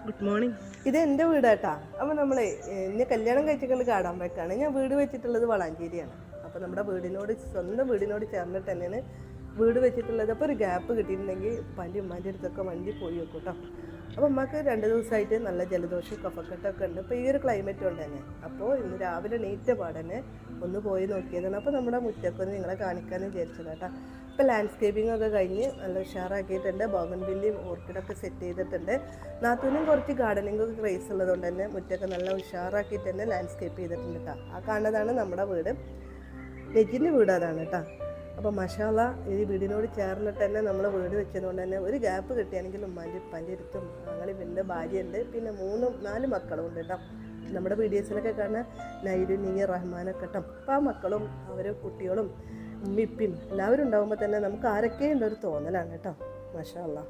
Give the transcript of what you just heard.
Good morning. ഇത് എൻ്റെ വീടാട്ടാ. അപ്പോൾ നമ്മളെ എന്നെ കല്യാണം കഴിച്ചിട്ട് കാണാൻ വെക്കാണ്. ഞാൻ വീട് വെച്ചിട്ടുള്ളത് വളാഞ്ചേരിയാണ്. അപ്പോൾ നമ്മുടെ സ്വന്തം വീടിനോട് ചേർന്നിട്ട് തന്നെയാണ് വീട് വെച്ചിട്ടുള്ളത്. അപ്പോൾ ഒരു ഗ്യാപ്പ് കിട്ടിയിട്ടുണ്ടെങ്കിൽ ഉപ്പാൻ്റെ ഉമ്മാൻ്റെ അടുത്തൊക്കെ വണ്ടി പോയി വെക്കും കേട്ടോ. അപ്പോൾ ഉമ്മക്ക് 2 ദിവസമായിട്ട് നല്ല ജലദോഷം കഫക്കെട്ടൊക്കെ ഉണ്ട്. ഇപ്പോൾ ഈ ഒരു ക്ലൈമറ്റ് കൊണ്ട് തന്നെ. അപ്പോൾ ഇന്ന് രാവിലെ നീറ്റ പാടന്നെ ഒന്ന് പോയി നോക്കിയതാണ്. അപ്പോൾ നമ്മുടെ മുറ്റൊക്കെ നിങ്ങളെ കാണിക്കാമെന്ന് വിചാരിച്ചതാട്ടാ. ഇപ്പോൾ ലാൻഡ്സ്കേപ്പിംഗ് ഒക്കെ കഴിഞ്ഞ് നല്ല ഉഷാറാക്കിയിട്ടുണ്ട്. ബോഗൺവില്ലയും ഓർക്കിഡൊക്കെ സെറ്റ് ചെയ്തിട്ടുണ്ട്. നാത്തൂനും കുറച്ച് ഗാർഡനിങ്ങൊക്കെ ക്രേസ് ഉള്ളതുകൊണ്ട് തന്നെ മുറ്റൊക്കെ നല്ല ഉഷാറാക്കിയിട്ട് തന്നെ ലാൻഡ്സ്കേപ്പ് ചെയ്തിട്ടുണ്ട് കേട്ടോ. ആ കാണുന്നതാണ് നമ്മുടെ വീട്. നെജിൻ്റെ വീട് അതാണ് കേട്ടോ. അപ്പോൾ മഷാല ഈ വീടിനോട് ചേർന്നിട്ട് തന്നെ നമ്മൾ വീട് വെച്ചതുകൊണ്ട് തന്നെ ഒരു ഗ്യാപ്പ് കിട്ടിയാണെങ്കിൽ ഉമ്മാൻ്റെ ഉപ്പാൻ്റെ അടുത്തും ഞങ്ങൾ പിന്നെ ഭാര്യയുണ്ട്, പിന്നെ 4 മക്കളും ഉണ്ട് കേട്ടോ. നമ്മുടെ വീഡിയോസിലൊക്കെ കാണുന്ന നൈരു നീ റഹ്മാനൊക്കെ കേട്ടോ. അപ്പോൾ ആ മക്കളും അവരെ കുട്ടികളും ഉമ്മിപ്പിയും എല്ലാവരും ഉണ്ടാകുമ്പോൾ തന്നെ നമുക്ക് ആരൊക്കെയുണ്ടൊരു തോന്നലാണ് കേട്ടോ. മാഷാ അല്ലാ.